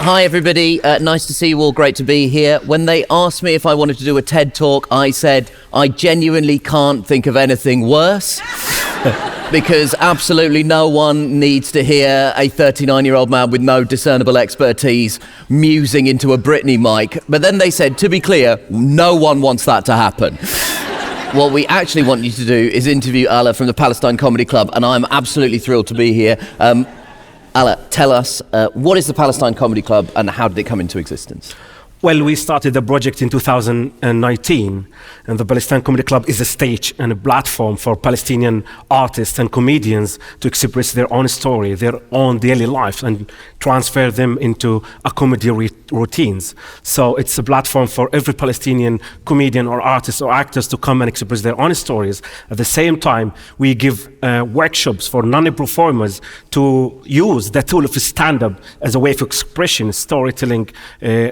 Hi everybody, nice to see you all, great to be here. When they asked me if I wanted to do a TED talk, I said I genuinely can't think of anything worse. Because absolutely no one needs to hear a 39-year-old man with no discernible expertise musing into a Britney mic. But then they said, to be clear, no one wants that to happen. What we actually want you to do is interview Alaa from the Palestine Comedy Club, and I'm absolutely thrilled to be here. Alaa, tell us, what is the Palestine Comedy Club and how did it come into existence? Well, we started the project in 2019, and the Palestine Comedy Club is a stage and a platform for Palestinian artists and comedians to express their own story, their own daily lives, and transfer them into a comedy routines. So it's a platform for every Palestinian comedian or artist or actors to come and express their own stories. At the same time, we give workshops for non-performers to use the tool of stand-up as a way of expression, storytelling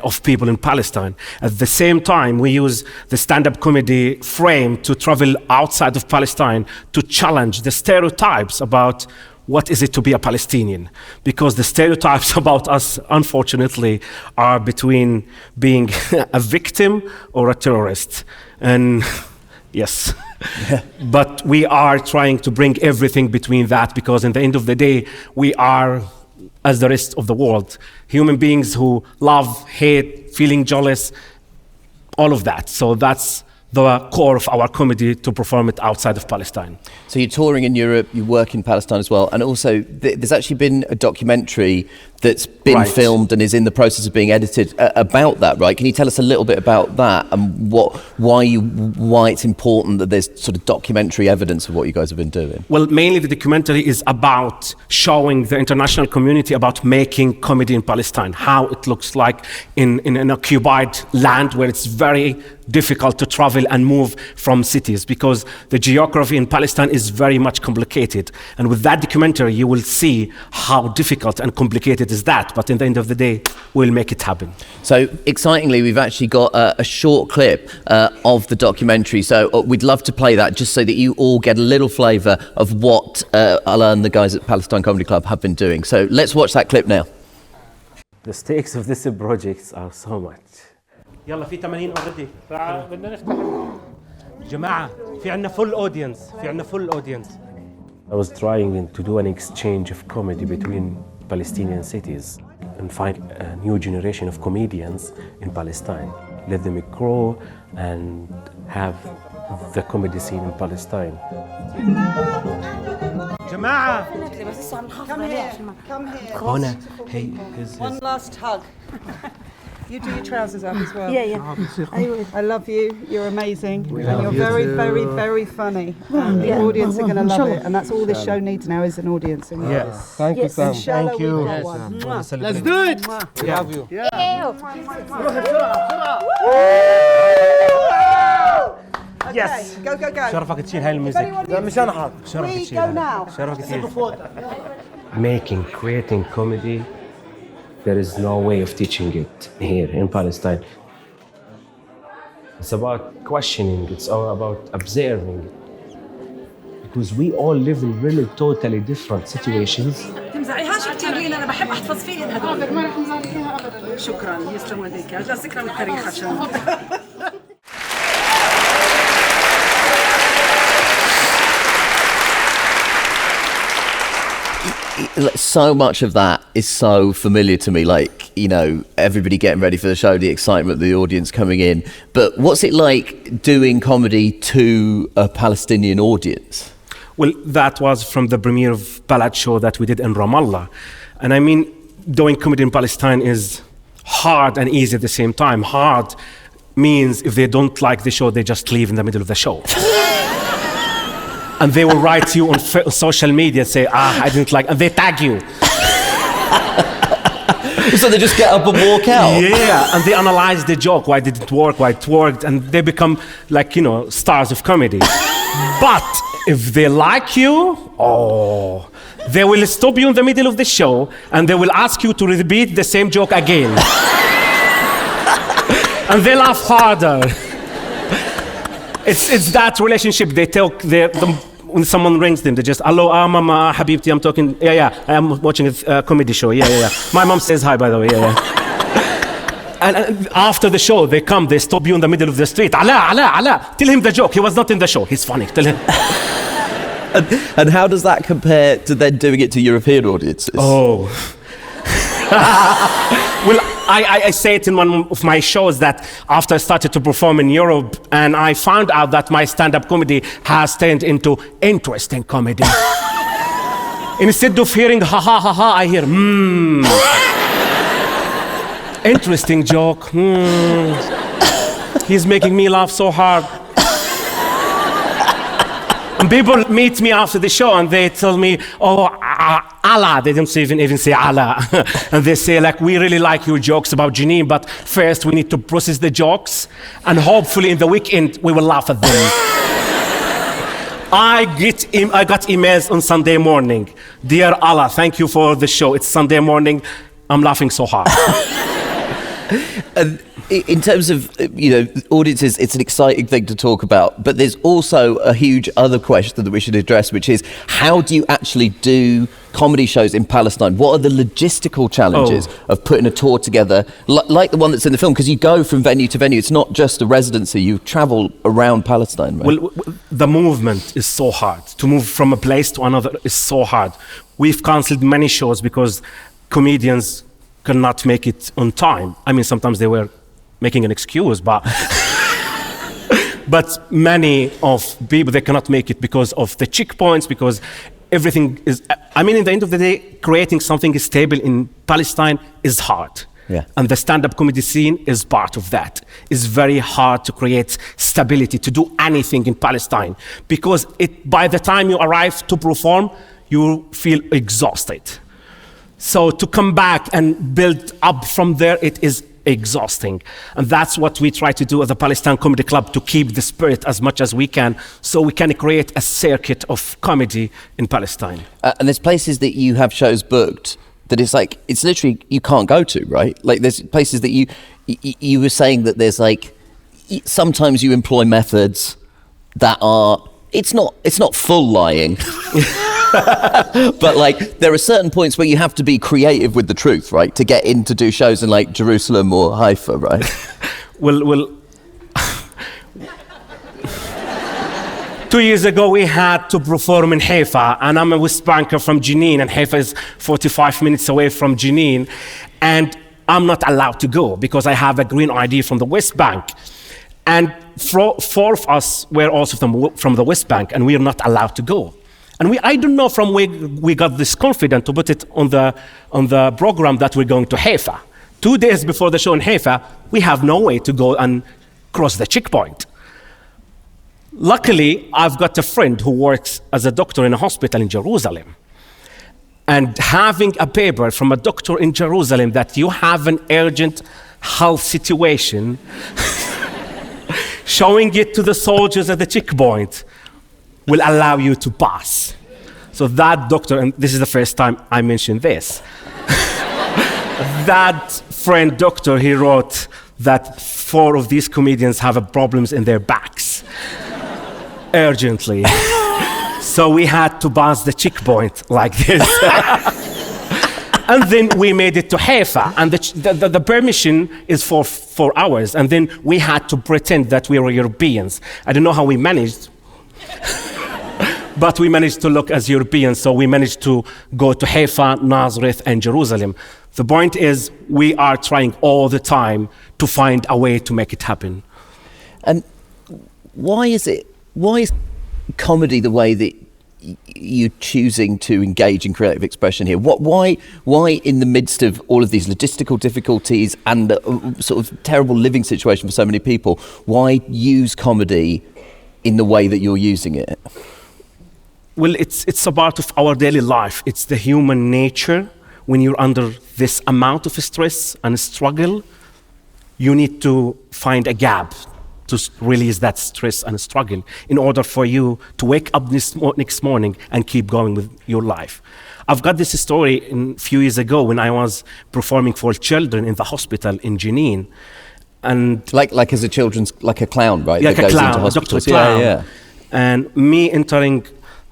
of people in Palestine. At the same time, we use the stand-up comedy frame to travel outside of Palestine to challenge the stereotypes about what is it to be a Palestinian? Because the stereotypes about us, unfortunately, are between being a victim or a terrorist. And yes, but we are trying to bring everything between that, because in the end of the day, we are, as the rest of the world, human beings who love, hate, feeling jealous, all of that. So that's the core of our comedy, to perform it outside of Palestine. So you're touring in Europe, you work in Palestine as well, and also there's actually been a documentary that's been filmed and is in the process of being edited about that, right? Can you tell us a little bit about that and why it's important that there's sort of documentary evidence of what you guys have been doing? Well, mainly the documentary is about showing the international community about making comedy in Palestine, how it looks like in an occupied land where it's very difficult to travel and move from cities, because the geography in Palestine is very much complicated. And with that documentary, you will see how difficult and complicated is that. But in the end of the day, we'll make it happen. So excitingly, we've actually got a short clip of the documentary. So we'd love to play that just so that you all get a little flavour of what Alaa and the guys at Palestine Comedy Club have been doing. So let's watch that clip now. The stakes of this project are so much. يلا في 80 already. بدنا نفتح. جماعة في عنا full audience. I was trying to do an exchange of comedy between Palestinian cities and find a new generation of comedians in Palestine. Let them grow and have the comedy scene in Palestine. جماعة. Come here. Hona, hey, One last hug. You do your trousers up as well. Yeah. I love you. You're amazing. And you're very, very, very funny. And the audience are going to love it. And that's all this show needs now, is an audience. Yes. Thank you, Sam. Thank you. Let's do it. We love you. Yes. Go. شرفك تشيل هاي الميوزك. مشان حاط. شرفك تشيل. We go now. شرفك تشيل. Creating comedy, there is no way of teaching it here in Palestine. It's about questioning, it's all about observing. Because we all live in really totally different situations. تمزعيهاش كتير لي، انا بحب احتفظ فيهن هذول. ما رح نزعليها ابدا. شكرا، يسلم ايديك. لا ذكرى التاريخ عشان So much of that is so familiar to me, like, you know, everybody getting ready for the show, the excitement, the audience coming in. But what's it like doing comedy to a Palestinian audience? Well, that was from the premiere of Balad show that we did in Ramallah. And I mean, doing comedy in Palestine is hard and easy at the same time. Hard means if they don't like the show, they just leave in the middle of the show. And they will write you on social media and say, I didn't like, and they tag you. So they just get up and walk out? Yeah, and they analyze the joke, why did it work, why it worked, and they become like, you know, stars of comedy. But if they like you, they will stop you in the middle of the show and they will ask you to repeat the same joke again. And they laugh harder. It's that relationship. They talk, when someone rings them, they just, hello, mama, habibti, I'm talking, yeah, I'm watching a comedy show, yeah. My mom says hi, by the way, yeah. And after the show, they stop you in the middle of the street. Alaa, tell him the joke. He was not in the show. He's funny. Tell him. And how does that compare to then doing it to European audiences? Oh. Well, I say it in one of my shows that after I started to perform in Europe, and I found out that my stand-up comedy has turned into interesting comedy. Instead of hearing ha ha ha ha, I hear interesting joke. He's making me laugh so hard. And people meet me after the show and they tell me, oh, Alaa. They don't even say Alaa. And they say, like, we really like your jokes about Jenin, but first we need to process the jokes, and hopefully in the weekend we will laugh at them. I got emails on Sunday morning. Dear Alaa, thank you for the show. It's Sunday morning. I'm laughing so hard. And in terms of, audiences, it's an exciting thing to talk about, but there's also a huge other question that we should address, which is, how do you actually do comedy shows in Palestine? What are the logistical challenges of putting a tour together, like the one that's in the film? Because you go from venue to venue. It's not just a residency. You travel around Palestine, right? Well, the movement is so hard. To move from a place to another is so hard. We've cancelled many shows because comedians cannot make it on time. I mean, sometimes they were making an excuse, but many of people, they cannot make it because of the checkpoints, because everything is, I mean, in the end of the day, creating something stable in Palestine is hard. Yeah. And the stand-up comedy scene is part of that. It's very hard to create stability, to do anything in Palestine, because by the time you arrive to perform, you feel exhausted. So to come back and build up from there, it is exhausting. And that's what we try to do at the Palestine Comedy Club, to keep the spirit as much as we can, so we can create a circuit of comedy in Palestine. And there's places that you have shows booked that it's literally you can't go to, right? Like there's places that you were saying that there's like, sometimes you employ methods that are, it's not full lying. But like there are certain points where you have to be creative with the truth, right, to get in to do shows in like Jerusalem or Haifa, right? Well 2 years ago we had to perform in Haifa, and I'm a West Banker from Jenin, and Haifa is 45 minutes away from Jenin, and I'm not allowed to go because I have a green ID from the West Bank. And four of us were also from the West Bank, and we are not allowed to go. And I don't know from where we got this confidence to put it on the program that we're going to Haifa. 2 days before the show in Haifa, we have no way to go and cross the checkpoint. Luckily, I've got a friend who works as a doctor in a hospital in Jerusalem. And having a paper from a doctor in Jerusalem that you have an urgent health situation, showing it to the soldiers at the checkpoint, will allow you to pass. So that doctor, and this is the first time I mention this, that friend doctor, he wrote that 4 of these comedians have problems in their backs, urgently. So we had to pass the checkpoint like this. And then we made it to Haifa, and the permission is for 4 hours, and then we had to pretend that we were Europeans. I don't know how we managed, but we managed to look as Europeans, so we managed to go to Haifa, Nazareth, and Jerusalem. The point is, we are trying all the time to find a way to make it happen. And why is comedy the way that you're choosing to engage in creative expression here? Why in the midst of all of these logistical difficulties and a sort of terrible living situation for so many people, why use comedy in the way that you're using it? Well, it's a part of our daily life. It's the human nature. When you're under this amount of stress and struggle, you need to find a gap to release that stress and struggle in order for you to wake up next morning and keep going with your life. I've got this story a few years ago when I was performing for children in the hospital in Jenin. And like as a children's, like a clown, right? Yeah, like that a goes clown, into hospitals. Dr. Clown. Yeah. And me entering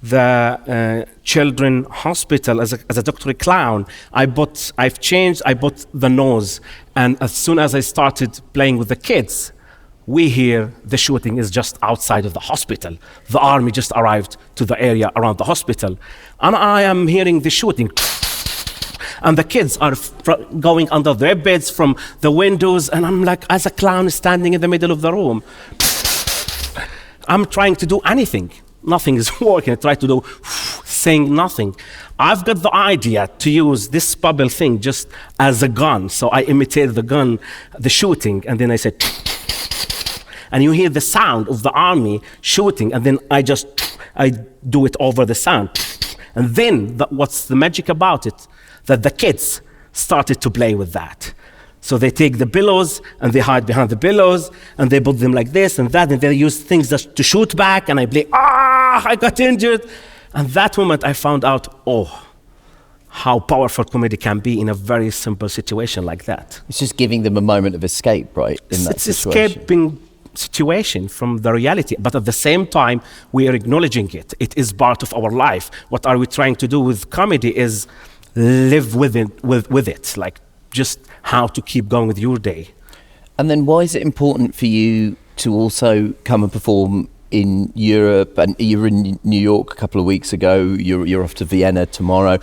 the children hospital as a Dr. Clown. I bought the nose, and as soon as I started playing with the kids, we hear the shooting is just outside of the hospital. The army just arrived to the area around the hospital, and I am hearing the shooting. And the kids are going under their beds from the windows, and I'm like, as a clown standing in the middle of the room. I'm trying to do anything. Nothing is working. I try to do, saying nothing. I've got the idea to use this bubble thing just as a gun. So I imitated the gun, the shooting, and then I said, and you hear the sound of the army shooting, and then I do it over the sound. And then what's the magic about it? That the kids started to play with that. So they take the pillows and they hide behind the pillows and they put them like this and that, and they use things just to shoot back, and I play, I got injured. And that moment I found out, how powerful comedy can be in a very simple situation like that. It's just giving them a moment of escape, right? It's escaping situation from the reality, but at the same time we are acknowledging it. It is part of our life. What are we trying to do with comedy is live with it, like just how to keep going with your day. And then why is it important for you to also come and perform in Europe? And you were in New York a couple of weeks ago, you're off to Vienna tomorrow.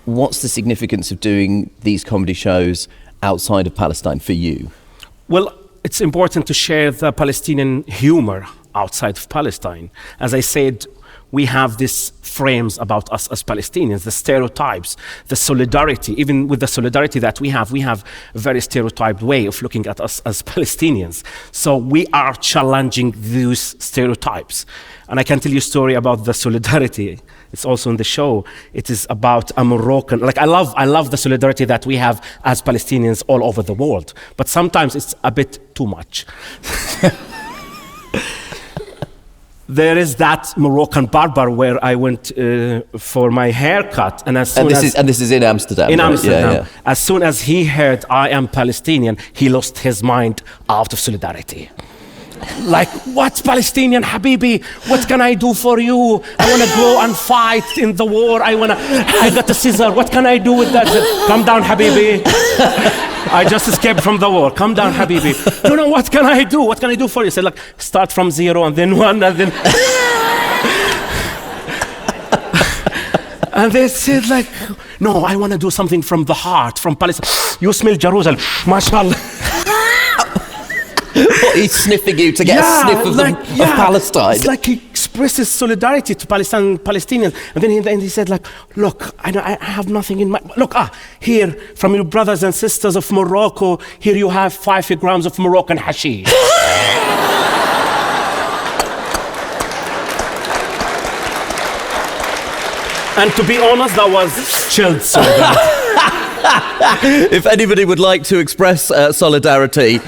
What's the significance of doing these comedy shows outside of Palestine for you? Well, it's important to share the Palestinian humor outside of Palestine. As I said, we have these frames about us as Palestinians, the stereotypes, the solidarity. Even with the solidarity that we have a very stereotyped way of looking at us as Palestinians. So we are challenging these stereotypes. And I can tell you a story about the solidarity. It's also in the show. It is about a Moroccan, like I love the solidarity that we have as Palestinians all over the world. But sometimes it's a bit too much. There is that Moroccan barber where I went for my haircut, and this is in Amsterdam. In right? Amsterdam. Yeah. As soon as he heard I am Palestinian, he lost his mind out of solidarity. Like, what's Palestinian, Habibi? What can I do for you? I want to go and fight in the war. I got the scissor. What can I do with that? Come down, Habibi. I just escaped from the war. Come down, Habibi. No, what can I do? What can I do for you? I said, like, start from 0 and then 1 and then... And they said, like, no, I want to do something from the heart, from Palestine. You smell Jerusalem, mashallah. He's sniffing you to get a sniff of Palestine. It's like he expresses solidarity to Palestinians. And then he said, like, look, I have nothing in my... Look, here, from your brothers and sisters of Morocco, here you have 5 grams of Moroccan hashish. And to be honest, that was chilled solidarity. If anybody would like to express solidarity...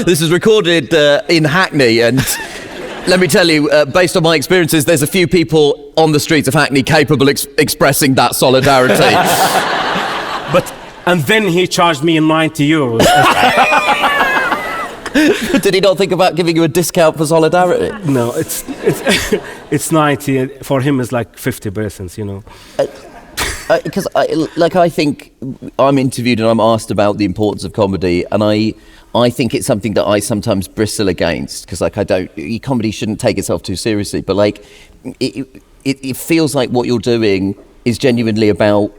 This is recorded in Hackney, and let me tell you, based on my experiences, there's a few people on the streets of Hackney capable expressing that solidarity. And then he charged me 90 euros. Did he not think about giving you a discount for solidarity? No, it's 90. For him, it's like 50%, you know. Because I think I'm interviewed and I'm asked about the importance of comedy, and I think it's something that I sometimes bristle against, because comedy shouldn't take itself too seriously, but like it feels like what you're doing is genuinely about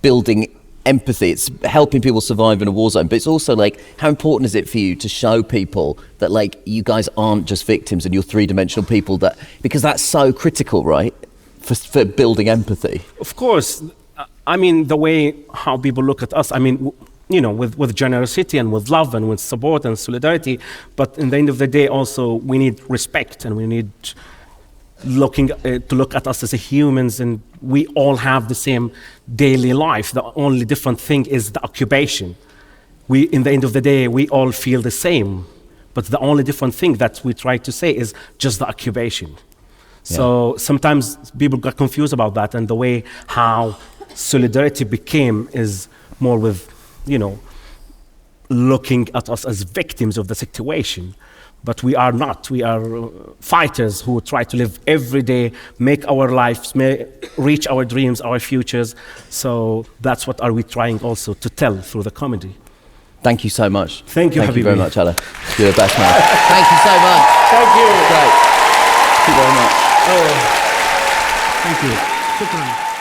building empathy. It's helping people survive in a war zone, but it's also like, how important is it for you to show people that like you guys aren't just victims and you're three-dimensional people, because that's so critical, right, for building empathy? Of course. I mean, the way how people look at us, I mean, you know, with generosity and with love and with support and solidarity, but in the end of the day also we need respect, and we need to look at us as humans, and we all have the same daily life. The only different thing is the occupation. In the end of the day, we all feel the same, but the only different thing that we try to say is just the occupation. So sometimes people got confused about that, and the way how solidarity became is more with, you know, looking at us as victims of the situation. but we are not. We are fighters who try to live every day, make our lives, reach our dreams, our futures. So that's what are we trying also to tell through the comedy. Thank you so much. Thank you, Thank you Habibi. very much, Alaa. You're the best man. Thank you so much. Thank you. Great. Thank you very much. Thank you. Shukran.